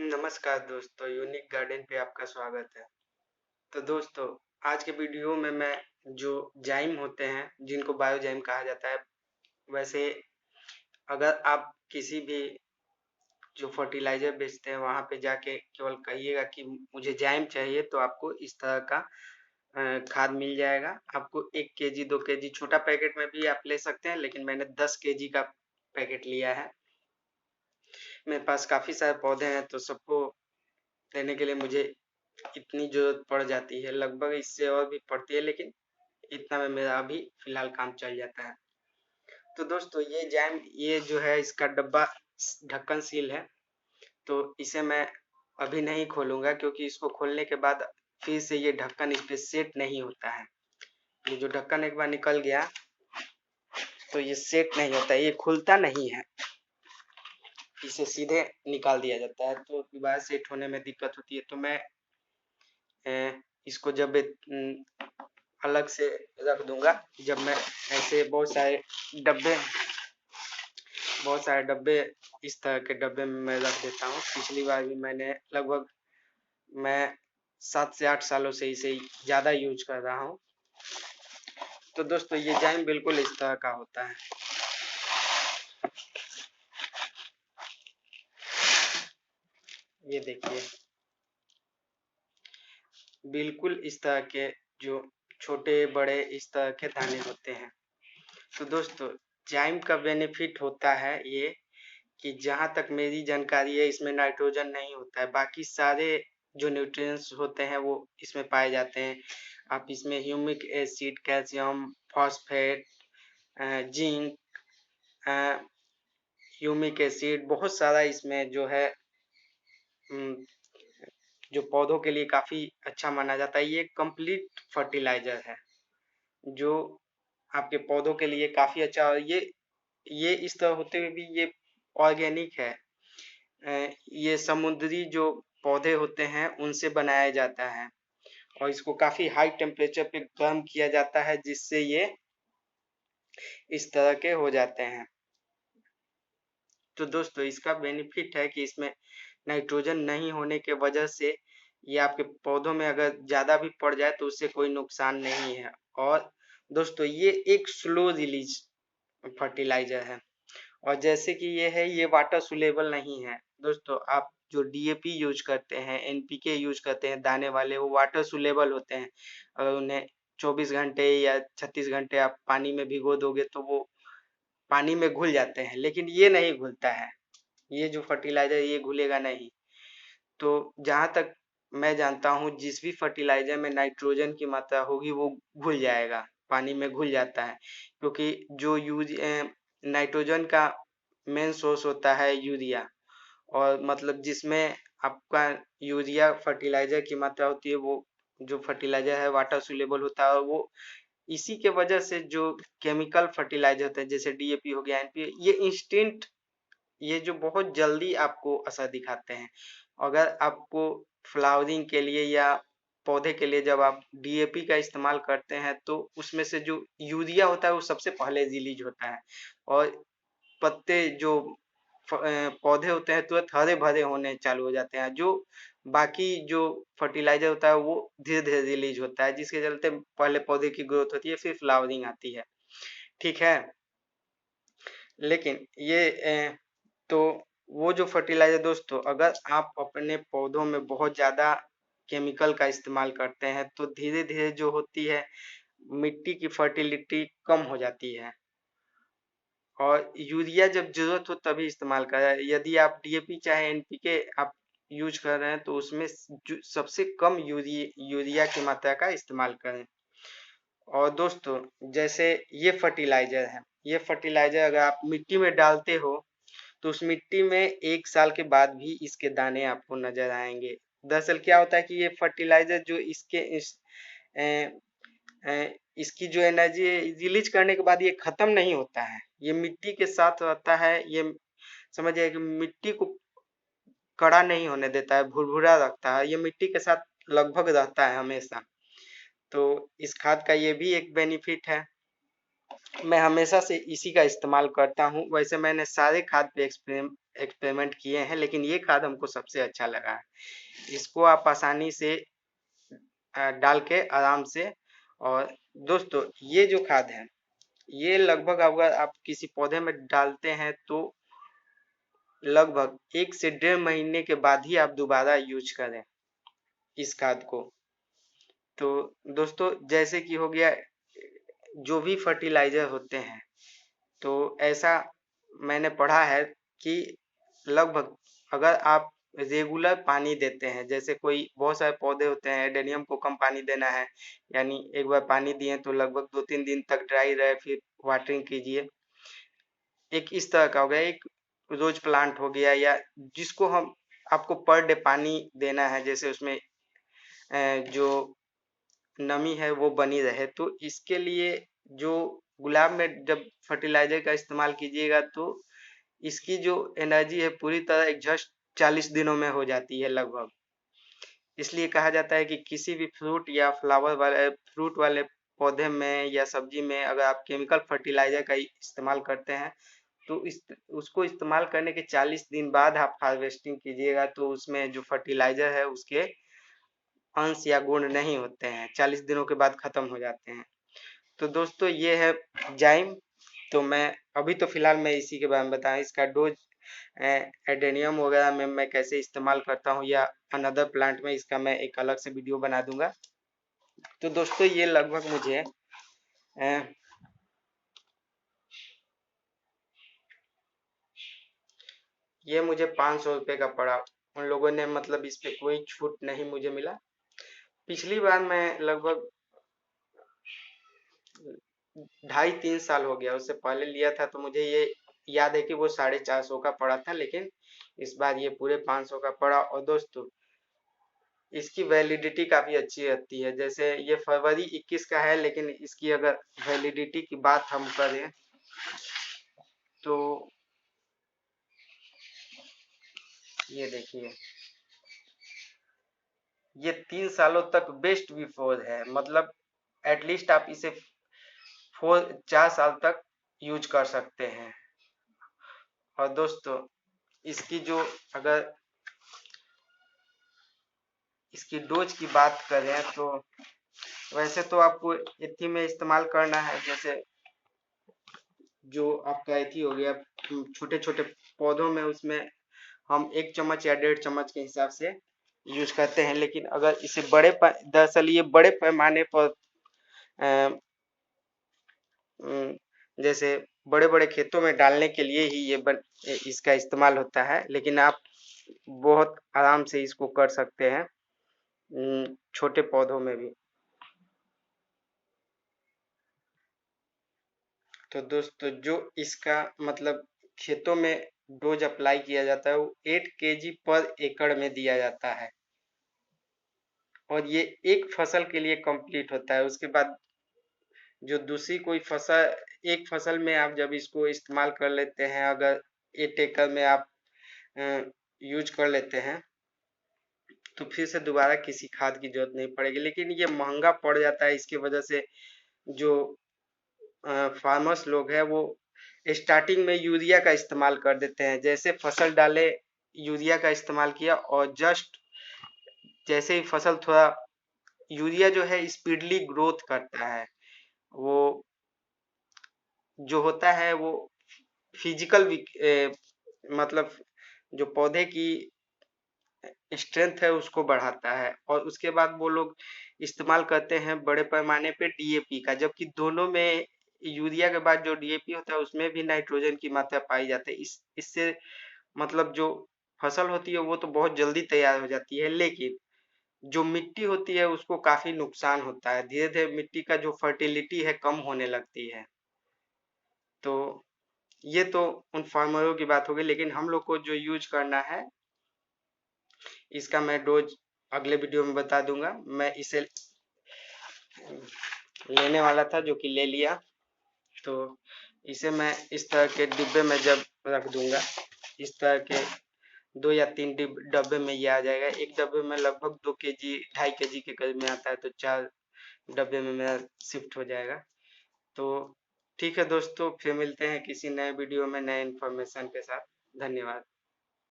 नमस्कार दोस्तों, unique garden पे आपका स्वागत है। तो दोस्तों, आज के वीडियो में मैं जो जाइम होते हैं, जिनको बायोजाइम कहा जाता है, वैसे अगर आप किसी भी जो फर्टिलाइज़र बेचते हैं, वहाँ पे जाके केवल कहिएगा कि मुझे जाइम चाहिए, तो आपको इस तरह का खाद मिल जाएगा। आपको 1 केजी, 2 केजी छोटा पैकेट में भी आप ले सकते हैं, लेकिन मैंने 10 केजी का पैकेट लिया है। मेरे पास काफ़ी सारे पौधे हैं, तो सबको देने के लिए मुझे इतनी ज़रूरत पड़ जाती है, लगभग इससे और भी पड़ती है, लेकिन इतना में मेरा अभी फ़िलहाल काम चल जाता है। तो दोस्तों, ये जैम ये जो है, इसका डब्बा ढक्कन सील है, तो इसे मैं अभी नहीं खोलूँगा, क्योंकि इसको खोलने के बाद फिर से ये ढक्कन इस पे सेट नहीं होता है। ये जो ढक्कन एक बार निकल गया, तो ये सेट नहीं होता है, ये खुलता नहीं है। इसे सीधे निकाल दिया जाता है, तो दोबारा सेट होने में दिक्कत होती है। तो मैं इसको जब अलग से रख दूंगा, जब मैं ऐसे बहुत सारे डब्बे इस तरह के डब्बे में मैं रख देता हूँ। पिछली बार भी मैं 7 से 8 सालों से इसे ज़्यादा यूज कर रहा हूँ। तो दोस्तों, ये जाइम बिल्कुल इस तरह का होता है। ये देखिए, बिल्कुल इस तरह के जो छोटे बड़े इस तरह के दाने होते हैं। तो दोस्तों, जाइम का बेनिफिट होता है ये कि जहाँ तक मेरी जानकारी है, इसमें नाइट्रोजन नहीं होता है। बाकी सारे जो न्यूट्रिएंट्स होते हैं वो इसमें पाए जाते हैं। आप इसमें humic acid, calcium, phosphate, zinc, humic acid, बहुत सारा इसमें जो है जो पौधों के लिए काफ़ी अच्छा माना जाता है। ये कंप्लीट फर्टिलाइजर है, जो आपके पौधों के लिए काफ़ी अच्छा। और ये इस तरह होते हुए भी ये ऑर्गेनिक है। ये समुद्री जो पौधे होते हैं उनसे बनाया जाता है, और इसको काफ़ी हाई टेम्परेचर पे गर्म किया जाता है, जिससे ये इस तरह के हो जाते हैं। तो दोस्तों, इसका बेनिफिट है कि इसमें नाइट्रोजन नहीं होने के वजह से ये आपके पौधों में अगर ज़्यादा भी पड़ जाए तो उससे कोई नुकसान नहीं है। और दोस्तों, ये एक स्लो रिलीज फर्टिलाइजर है, और जैसे कि ये वाटर सुलेबल नहीं है। दोस्तों, आप जो डीएपी यूज करते हैं, एनपीके यूज करते हैं दाने वाले, वो वाटर सुलेबल होते हैं। अगर उन्हें 24 घंटे या 36 घंटे आप पानी में भिगो दोगे तो वो पानी में घुल जाते हैं, लेकिन ये नहीं घुलता है। ये जो फर्टिलाइजर ये घुलेगा नहीं। तो जहाँ तक मैं जानता हूँ, जिस भी फर्टिलाइजर में नाइट्रोजन की मात्रा होगी वो घुल जाएगा, पानी में घुल जाता है। क्योंकि जो नाइट्रोजन का मेन सोर्स होता है यूरिया, और मतलब जिसमें आपका यूरिया फर्टिलाइजर की मात्रा होती है, वो जो फर्टिलाइजर है वाटर सुलेबल होता है। और वो इसी के वजह से जो केमिकल फर्टिलाइजर होते हैं, जैसे डीएपी हो गया, एनपीके, ये जो बहुत जल्दी आपको असर दिखाते हैं। अगर आपको फ्लावरिंग के लिए या पौधे के लिए जब आप डीएपी का इस्तेमाल करते हैं, तो उसमें से जो यूरिया होता है वो सबसे पहले रिलीज होता है, और पत्ते जो पौधे होते हैं तुरंत हरे भरे होने चालू हो जाते हैं। जो बाकी जो फर्टिलाइजर होता है वो धीरे धीरे रिलीज होता है, जिसके चलते पहले पौधे की ग्रोथ होती है, फिर फ्लावरिंग आती है। ठीक है, लेकिन तो वो जो फर्टिलाइजर दोस्तों, अगर आप अपने पौधों में बहुत ज़्यादा केमिकल का इस्तेमाल करते हैं, तो धीरे धीरे जो होती है, मिट्टी की फर्टिलिटी कम हो जाती है। और यूरिया जब जरूरत हो तभी इस्तेमाल करें। यदि आप डीएपी चाहे एनपीके आप यूज कर रहे हैं, तो उसमें सबसे कम यूरिया की मात्रा का इस्तेमाल करें। और दोस्तों, जैसे ये फर्टिलाइजर अगर आप मिट्टी में डालते हो, तो उस मिट्टी में 1 साल के बाद भी इसके दाने आपको नजर आएंगे। दरअसल क्या होता है कि ये फर्टिलाइजर जो इसकी जो एनर्जी रिलीज करने के बाद ये खत्म नहीं होता है, ये मिट्टी के साथ रहता है। ये समझिए कि मिट्टी को कड़ा नहीं होने देता है, भुरभुरा रखता है। ये मिट्टी के साथ लगभग रहता है हमेशा। तो इस खाद का ये भी एक बेनिफिट है। मैं हमेशा से इसी का इस्तेमाल करता हूँ। वैसे मैंने सारे खाद पे एक्सपेरिमेंट किए हैं, लेकिन ये खाद हमको सबसे अच्छा लगा है। इसको आप आसानी से डाल के आराम से। और दोस्तों ये जो खाद है, ये लगभग अगर आप किसी पौधे में डालते हैं तो लगभग 1 से 1.5 महीने के बाद ही आप दोबारा यूज करें इस खाद को। तो दोस्तों जैसे कि हो गया, जो भी फर्टिलाइजर होते हैं, तो ऐसा मैंने पढ़ा है कि लगभग अगर आप रेगुलर पानी देते हैं, जैसे कोई बहुत सारे पौधे होते हैं, एडेनियम को कम पानी देना है, यानी एक बार पानी दिए तो लगभग 2-3 दिन तक ड्राई रहे, फिर वाटरिंग कीजिए। एक इस तरह का हो गया, एक रोज प्लांट हो गया, या जिसको हम आपको पर डे पानी देना है, जैसे उसमें जो नमी है वो बनी रहे। तो इसके लिए जो गुलाब में जब फर्टिलाइजर का इस्तेमाल कीजिएगा तो इसकी जो एनर्जी है पूरी तरह एग्जॉस्ट 40 दिनों में हो जाती है लगभग। इसलिए कहा जाता है कि किसी भी फ्रूट वाले पौधे में या सब्जी में अगर आप केमिकल फर्टिलाइजर का इस्तेमाल करते हैं तो उसको इस्तेमाल करने के 40 दिन बाद आप हार्वेस्टिंग कीजिएगा, तो उसमें जो फर्टिलाइजर है उसके अंश या गुण नहीं होते हैं, 40 दिनों के बाद खत्म हो जाते हैं। तो दोस्तों ये है जाइम। तो मैं अभी तो फिलहाल मैं इसी के बारे में बताया, इसका डोज एडेनियम वगैरह में मैं कैसे इस्तेमाल करता हूँ या अनदर प्लांट में, इसका मैं एक अलग से वीडियो बना दूंगा। तो दोस्तों ये लगभग मुझे ये मुझे 500 रुपये का पड़ा। उन लोगों ने मतलब इस पे कोई छूट नहीं मुझे मिला। पिछली बार मैं लगभग 2.5-3 साल हो गया, उससे पहले लिया था, तो मुझे ये याद है कि वो 450 का पड़ा था, लेकिन इस बार ये पूरे 500 का पड़ा। और दोस्तों इसकी वैलिडिटी काफी अच्छी रहती है। जैसे ये फरवरी 21 का है, लेकिन इसकी अगर वैलिडिटी की बात हम करें तो ये देखिए, ये 3 सालों तक बेस्ट बिफोर है, मतलब एटलीस्ट आप इसे 4 साल तक यूज कर सकते हैं। और दोस्तों इसकी जो अगर इसकी डोज की बात करें तो वैसे तो आपको एथी में इस्तेमाल करना है, जैसे जो आपका एथी हो गया छोटे छोटे पौधों में, उसमें हम 1 चम्मच या 1.5 चम्मच के हिसाब से यूज करते हैं। लेकिन अगर इसे दरअसल ये बड़े पैमाने पर जैसे बड़े बड़े खेतों में डालने के लिए ही इसका इस्तेमाल होता है, लेकिन आप बहुत आराम से इसको कर सकते हैं छोटे पौधों में भी। तो दोस्तों जो इसका मतलब खेतों में डोज अप्लाई किया जाता है वो 8 kg पर एकड़ में दिया जाता है, और ये एक फसल के लिए कंप्लीट होता है। उसके बाद जो दूसरी कोई फसल, एक फसल में आप जब इसको इस्तेमाल कर लेते हैं, अगर 8 एकड़ में आप यूज कर लेते हैं तो फिर से दोबारा किसी खाद की जरूरत नहीं पड़ेगी। लेकिन ये महंगा पड़ जाता है, इसकी वजह से जो फार्मर्स लोग हैं वो स्टार्टिंग में यूरिया का इस्तेमाल कर देते हैं। जैसे फसल डाले यूरिया का इस्तेमाल किया, और जस्ट जैसे ही फसल थोड़ा, यूरिया जो है स्पीडली ग्रोथ करता है, वो जो होता है वो फिजिकल मतलब जो पौधे की स्ट्रेंथ है उसको बढ़ाता है। और उसके बाद वो लोग इस्तेमाल करते हैं बड़े पैमाने पे डीएपी का, जबकि दोनों में यूरिया के बाद जो डीएपी होता है उसमें भी नाइट्रोजन की मात्रा पाई जाती है। इससे मतलब जो फसल होती है वो तो बहुत जल्दी तैयार हो जाती है, लेकिन जो मिट्टी होती है उसको काफी नुकसान होता है। धीरे धीरे मिट्टी का जो फर्टिलिटी है कम होने लगती है। तो ये तो उन फार्मरों की बात हो गई, लेकिन हम लोग को जो यूज करना है इसका मैं डोज अगले वीडियो में बता दूंगा। मैं इसे लेने वाला था जो कि ले लिया, तो इसे मैं इस तरह के डिब्बे में जब रख दूंगा, इस तरह के 2 या 3 डब्बे में ये आ जाएगा। एक डब्बे में लगभग 2 kg 2.5 kg के करीब में आता है, तो 4 डब्बे में मेरा शिफ्ट हो जाएगा। तो ठीक है दोस्तों, फिर मिलते हैं किसी नए वीडियो में नए इन्फॉर्मेशन के साथ। धन्यवाद।